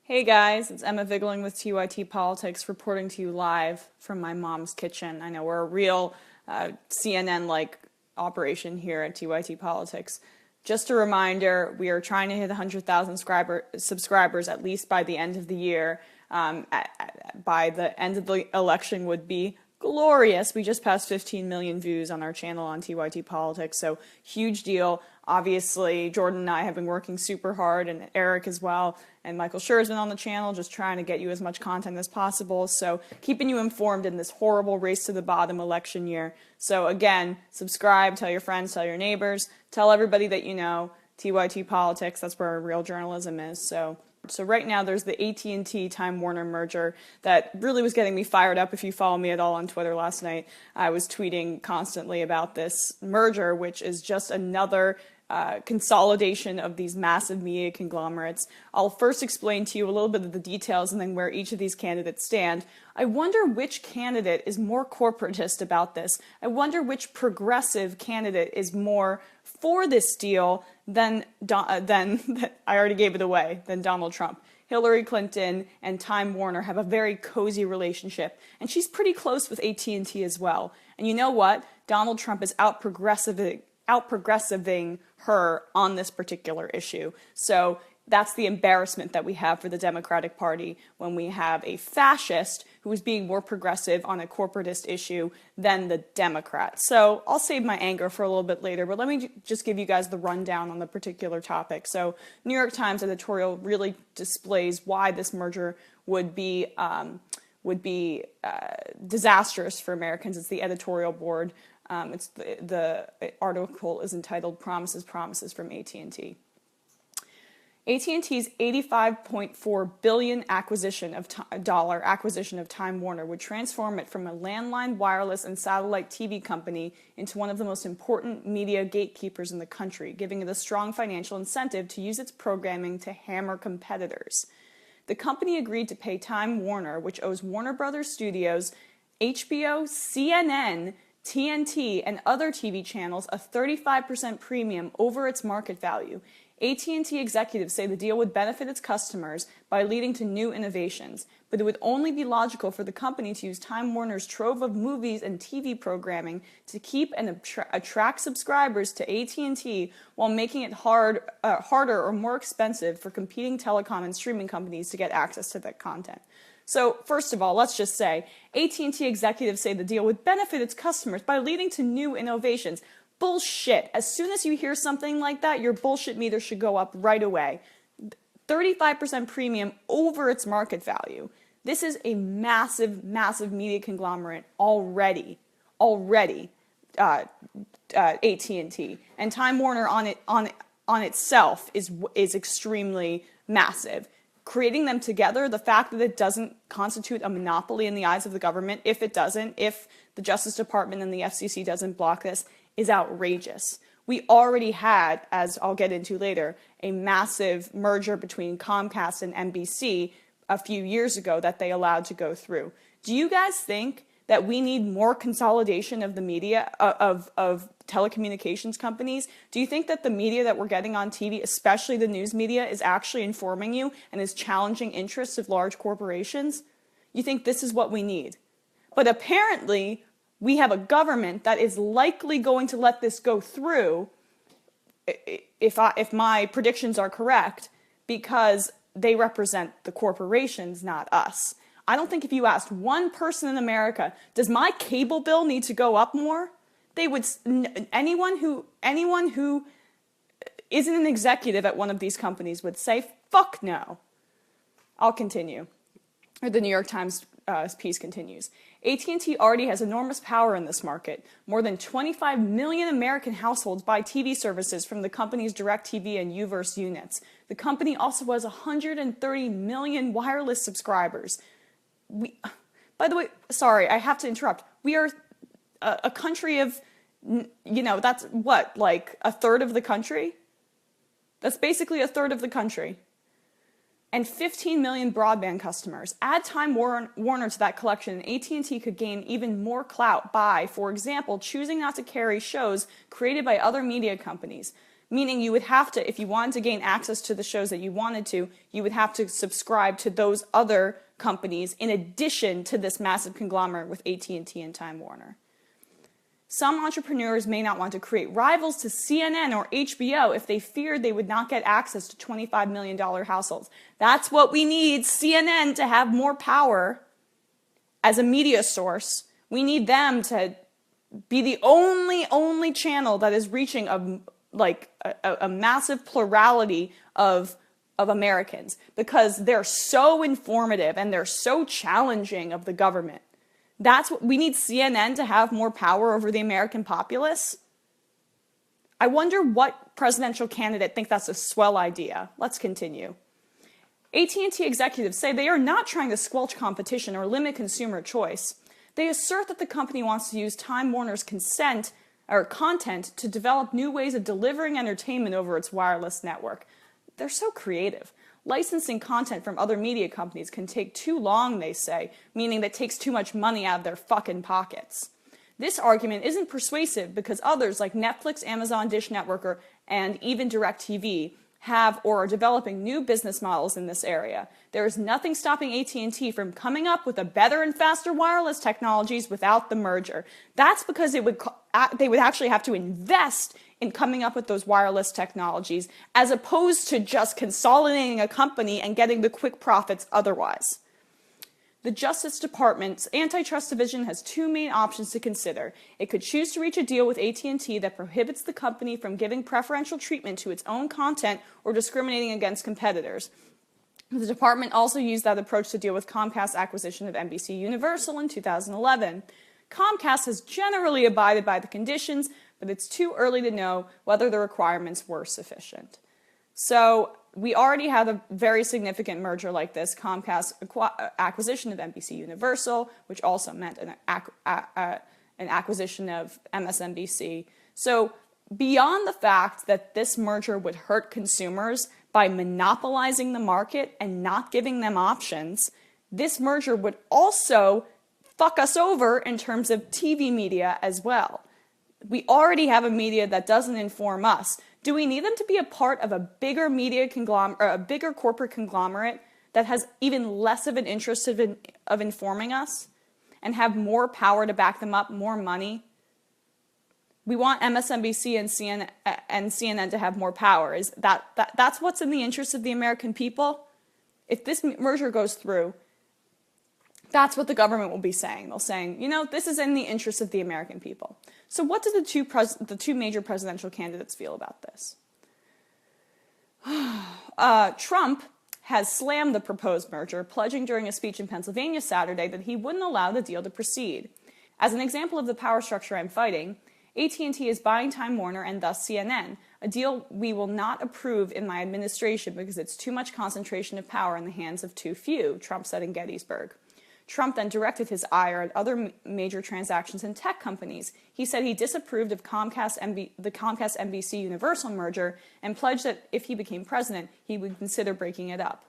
Hey guys, it's Emma Vigling with TYT Politics reporting to you live from my mom's kitchen. I know we're a real CNN-like operation here at TYT Politics. Just a reminder, we are trying to hit 100,000 subscribers at least by the end of the year. By the end of the election would be glorious. We just passed 15 million views on our channel on TYT Politics, so huge deal. Obviously, Jordan and I have been working super hard, and Eric as well, and Michael Schur has been on the channel just trying to get you as much content as possible, so keeping you informed in this horrible race to the bottom election year. So again, subscribe, tell your friends, tell your neighbors, tell everybody that you know. TYT Politics, that's where real journalism is. So right now there's the AT&T Time Warner merger that really was getting me fired up. If you follow me at all on Twitter last night, I was tweeting constantly about this merger, which is just another consolidation of these massive media conglomerates. I'll first explain to you a little bit of the details and then where each of these candidates stand. I wonder which candidate is more corporatist about this. I wonder which progressive candidate is more for this deal than I already gave it away, than Donald Trump. Hillary Clinton and Time Warner have a very cozy relationship, and she's pretty close with AT&T as well. And you know what? Donald Trump is out-progressiving her on this particular issue. So that's the embarrassment that we have for the Democratic Party when we have a fascist who is being more progressive on a corporatist issue than the Democrats. So I'll save my anger for a little bit later, but let me just give you guys the rundown on the particular topic. So New York Times editorial really displays why this merger would be disastrous for Americans. It's the editorial board. The article is entitled "Promises, Promises" from AT&T. AT&T's $85.4 billion acquisition of Time Warner would transform it from a landline, wireless, and satellite TV company into one of the most important media gatekeepers in the country, giving it a strong financial incentive to use its programming to hammer competitors. The company agreed to pay Time Warner, which owns Warner Brothers Studios, HBO, CNN, TNT, and other TV channels, a 35% premium over its market value. AT&T executives say the deal would benefit its customers by leading to new innovations, but it would only be logical for the company to use Time Warner's trove of movies and TV programming to keep and attract subscribers to AT&T while making it harder or more expensive for competing telecom and streaming companies to get access to that content. So, first of all, let's just say, AT&T executives say the deal would benefit its customers by leading to new innovations. Bullshit. As soon as you hear something like that, your bullshit meter should go up right away. 35% premium over its market value. This is a massive, massive media conglomerate already. AT&T. And Time Warner on itself is extremely massive. Creating them together, the fact that it doesn't constitute a monopoly in the eyes of the government, if the Justice Department and the FCC doesn't block this, is outrageous. We already had, as I'll get into later, a massive merger between Comcast and NBC a few years ago that they allowed to go through. Do you guys think that we need more consolidation of the media, of telecommunications companies? Do you think that the media that we're getting on TV, especially the news media, is actually informing you and is challenging interests of large corporations? You think this is what we need. But apparently, we have a government that is likely going to let this go through, if my predictions are correct, because they represent the corporations, not us. I don't think if you asked one person in America, does my cable bill need to go up more? They would, anyone who isn't an executive at one of these companies would say, fuck no. I'll continue. The New York Times piece continues. AT&T already has enormous power in this market. More than 25 million American households buy TV services from the company's DIRECTV and Uverse units. The company also has 130 million wireless subscribers. By the way, sorry, I have to interrupt. We are a country of, that's what, like a third of the country? That's basically a third of the country. And 15 million broadband customers. Add Time Warner to that collection, and AT&T could gain even more clout by, for example, choosing not to carry shows created by other media companies. meaning you would have to, if you wanted to gain access to the shows that you wanted to, you would have to subscribe to those other companies in addition to this massive conglomerate with AT&T and Time Warner. Some entrepreneurs may not want to create rivals to CNN or HBO if they feared they would not get access to $25 million households. That's what we need CNN to have more power as a media source. We need them to be the only channel that is reaching a massive plurality of Americans, because they're so informative and they're so challenging of the government. That's what we need CNN to have more power over the American populace. I wonder what presidential candidate thinks that's a swell idea. Let's continue. AT&T executives say they are not trying to squelch competition or limit consumer choice. They assert that the company wants to use Time Warner's content to develop new ways of delivering entertainment over its wireless network. They're so creative. Licensing content from other media companies can take too long, they say, meaning that takes too much money out of their fucking pockets. This argument isn't persuasive because others like Netflix, Amazon, Dish Network, and even DIRECTV have or are developing new business models in this area. There is nothing stopping AT&T from coming up with a better and faster wireless technologies without the merger. That's because they would actually have to invest in coming up with those wireless technologies, as opposed to just consolidating a company and getting the quick profits otherwise. The Justice Department's Antitrust Division has two main options to consider. It could choose to reach a deal with AT&T that prohibits the company from giving preferential treatment to its own content or discriminating against competitors. The department also used that approach to deal with Comcast's acquisition of NBCUniversal in 2011. Comcast has generally abided by the conditions, but it's too early to know whether the requirements were sufficient. So we already had a very significant merger like this, Comcast's acquisition of NBCUniversal, which also meant an acquisition of MSNBC. So beyond the fact that this merger would hurt consumers by monopolizing the market and not giving them options, this merger would also fuck us over in terms of TV media as well. We already have a media that doesn't inform us. Do we need them to be a part of a bigger media conglomerate, or a bigger corporate conglomerate that has even less of an interest of informing us and have more power to back them up, more money? We want MSNBC and CNN to have more power. That's what's in the interest of the American people? If this merger goes through, that's what the government will be saying. They'll say, this is in the interest of the American people. So what do the two major presidential candidates feel about this? Trump has slammed the proposed merger, pledging during a speech in Pennsylvania Saturday that he wouldn't allow the deal to proceed. As an example of the power structure I'm fighting, AT&T is buying Time Warner and thus CNN, a deal we will not approve in my administration because it's too much concentration of power in the hands of too few, Trump said in Gettysburg. Trump then directed his ire at other major transactions in tech companies. He said he disapproved of the Comcast-NBCUniversal merger and pledged that if he became president, he would consider breaking it up.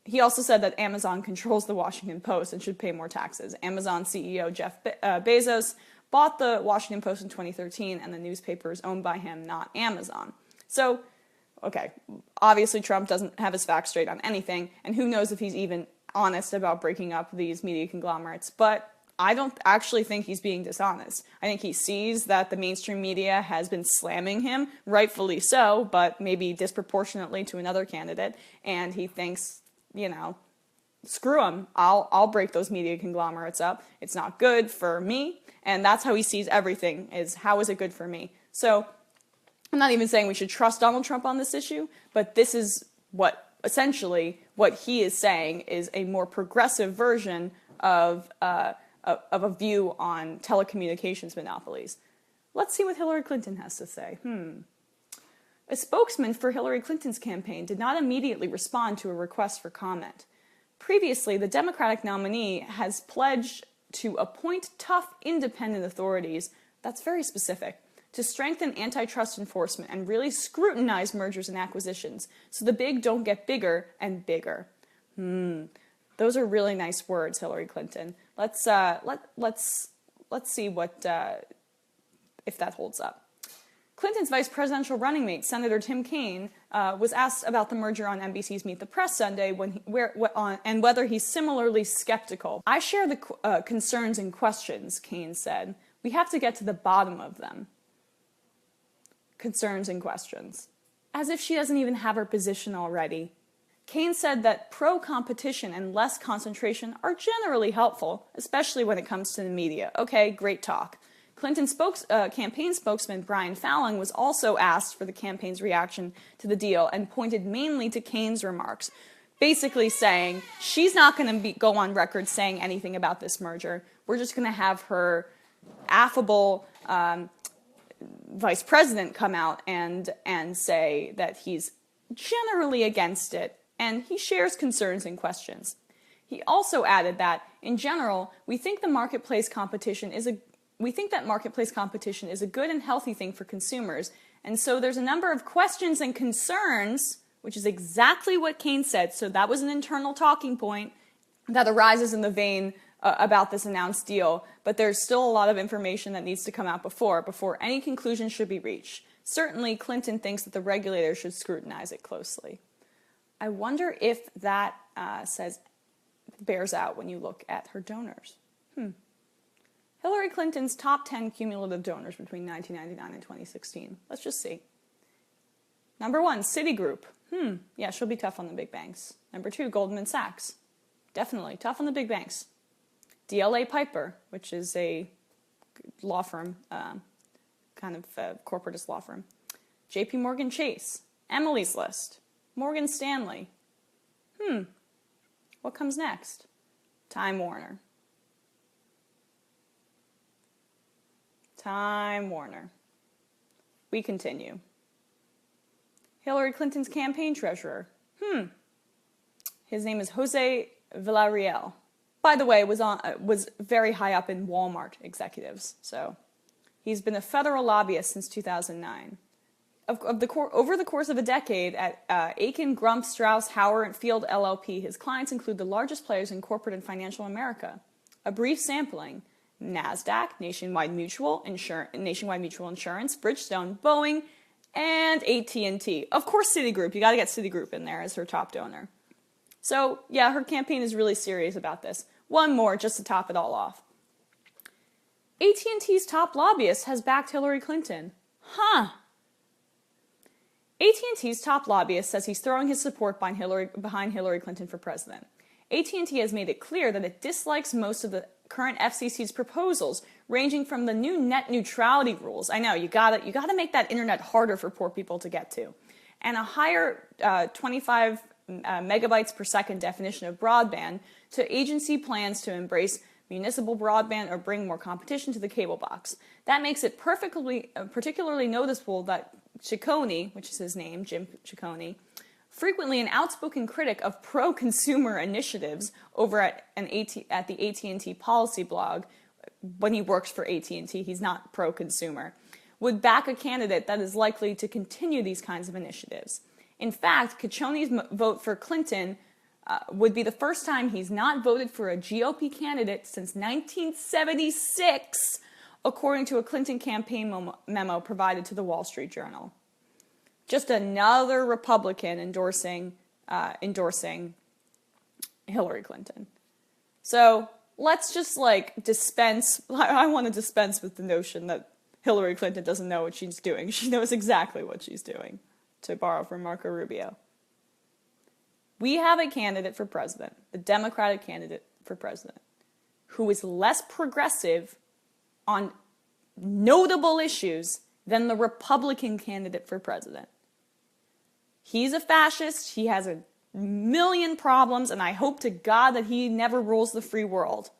He also said that Amazon controls the Washington Post and should pay more taxes. Amazon CEO Jeff Bezos bought the Washington Post in 2013, and the newspaper is owned by him, not Amazon. So, okay, obviously Trump doesn't have his facts straight on anything, and who knows if he's even honest about breaking up these media conglomerates, but I don't actually think he's being dishonest. I think he sees that the mainstream media has been slamming him, rightfully so, but maybe disproportionately to another candidate, and he thinks, screw him, I'll break those media conglomerates up. It's not good for me, and that's how he sees everything, is how is it good for me? So I'm not even saying we should trust Donald Trump on this issue, but this is essentially what he is saying is a more progressive version of a view on telecommunications monopolies. Let's see what Hillary Clinton has to say. A spokesman for Hillary Clinton's campaign did not immediately respond to a request for comment. Previously, the Democratic nominee has pledged to appoint tough, independent authorities, that's very specific, to strengthen antitrust enforcement and really scrutinize mergers and acquisitions so the big don't get bigger and bigger. Those are really nice words, Hillary Clinton. Let's see what if that holds up. Clinton's vice presidential running mate, Senator Tim Kaine, was asked about the merger on NBC's Meet the Press Sunday and whether he's similarly skeptical. I share the concerns and questions, Kaine said. We have to get to the bottom of them. Concerns and questions. As if she doesn't even have her position already. Kaine said that pro-competition and less concentration are generally helpful, especially when it comes to the media. Okay, great talk. Clinton's campaign spokesman Brian Fallon was also asked for the campaign's reaction to the deal and pointed mainly to Kaine's remarks, basically saying she's not going to go on record saying anything about this merger. We're just going to have her affable vice president come out and say that he's generally against it, and he shares concerns and questions. He also added that, in general, we think that marketplace competition is a good and healthy thing for consumers, and so there's a number of questions and concerns, which is exactly what Kaine said, so that was an internal talking point that arises in the vein about this announced deal, but there's still a lot of information that needs to come out before any conclusion should be reached. Certainly, Clinton thinks that the regulators should scrutinize it closely. I wonder if that bears out when you look at her donors. Hillary Clinton's top 10 cumulative donors between 1999 and 2016. Let's just see. Number 1, Citigroup. Yeah, she'll be tough on the big banks. Number 2, Goldman Sachs. Definitely tough on the big banks. DLA Piper, which is a law firm, kind of corporatist law firm. JP Morgan Chase. Emily's List. Morgan Stanley. What comes next? Time Warner. Time Warner. We continue. Hillary Clinton's campaign treasurer. His name is Jose Villarreal. By the way, was very high up in Walmart executives. So he's been a federal lobbyist since 2009. Over the course of a decade at Aiken, Grump, Strauss, Hauer, and Field LLP, his clients include the largest players in corporate and financial America. A brief sampling: NASDAQ, Nationwide Mutual Insurance, Bridgestone, Boeing, and at&t. Of course, Citigroup. You got to get Citigroup in there as her top donor. So, yeah, her campaign is really serious about this. One more, just to top it all off. at&t's top lobbyist has backed Hillary Clinton. at&t's top lobbyist says he's throwing his support behind Hillary Clinton for president. at&t has made it clear that it dislikes most of the current FCC's proposals, ranging from the new net neutrality rules. I know, you gotta make that internet harder for poor people to get to. And a higher 25 megabytes per second definition of broadband, to agency plans to embrace municipal broadband or bring more competition to the cable box. That makes it particularly noticeable that Ciccone, which is his name, Jim Ciccone, frequently an outspoken critic of pro-consumer initiatives over at the at&t policy blog, when he works for at&t, he's not pro-consumer, would back a candidate that is likely to continue these kinds of initiatives. In fact, Ciccone's vote for Clinton would be the first time he's not voted for a GOP candidate since 1976, according to a Clinton campaign memo provided to the Wall Street Journal. Just another Republican endorsing Hillary Clinton. So let's just dispense. I want to dispense with the notion that Hillary Clinton doesn't know what she's doing. She knows exactly what she's doing, to borrow from Marco Rubio. We have a candidate for president, a Democratic candidate for president, who is less progressive on notable issues than the Republican candidate for president. He's a fascist. He has a million problems, and I hope to God that he never rules the free world.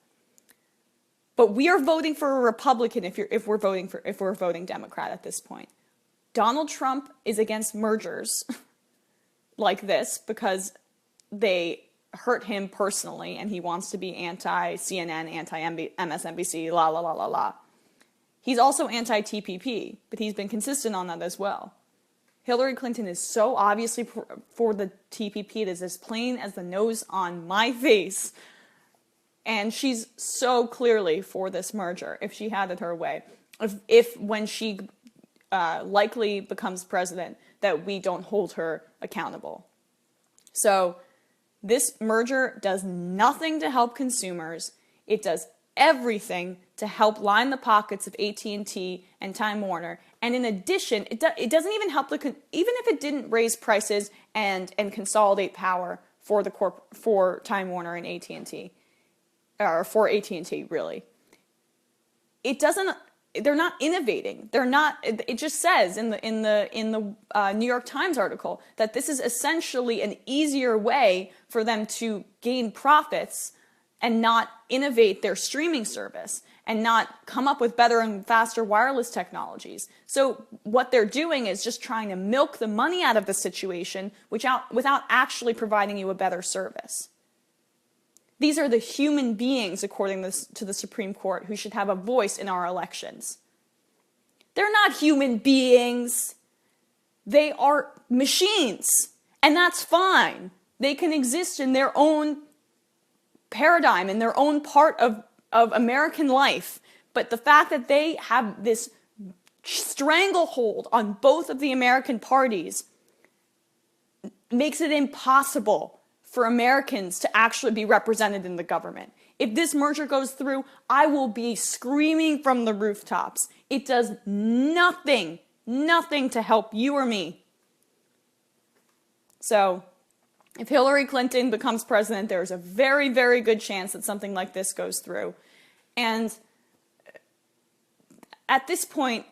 But we are voting for a Republican if we're voting Democrat at this point. Donald Trump is against mergers like this because they hurt him personally, and he wants to be anti-CNN, anti-MSNBC, la la la la la. He's also anti-TPP, but he's been consistent on that as well. Hillary Clinton is so obviously for the TPP, it is as plain as the nose on my face. And she's so clearly for this merger, if she had it her way. If when she likely becomes president, that we don't hold her accountable. So this merger does nothing to help consumers. It does everything to help line the pockets of AT&T and Time Warner. And in addition, it doesn't even help even if it didn't raise prices and consolidate power for Time Warner and AT&T, or for AT&T really. It doesn't. They're not innovating. They're not. It just says in the New York Times article that this is essentially an easier way for them to gain profits and not innovate their streaming service and not come up with better and faster wireless technologies. So what they're doing is just trying to milk the money out of the situation without actually providing you a better service. These are the human beings, according to the Supreme Court, who should have a voice in our elections. They're not human beings. They are machines. And that's fine. They can exist in their own paradigm, in their own part of American life. But the fact that they have this stranglehold on both of the American parties makes it impossible for Americans to actually be represented in the government. If this merger goes through, I will be screaming from the rooftops. It does nothing to help you or me. So, if Hillary Clinton becomes president, there's a very, very good chance that something like this goes through. And at this point,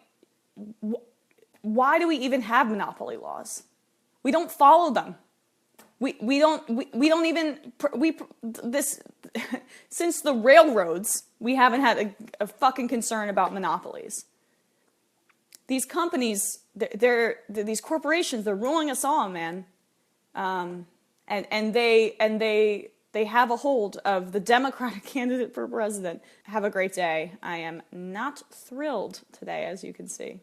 why do we even have monopoly laws? We don't follow them. Since the railroads, we haven't had a fucking concern about monopolies. These companies, these corporations, they're ruling us all, man. And they have a hold of the Democratic candidate for president. Have a great day. I am not thrilled today, as you can see.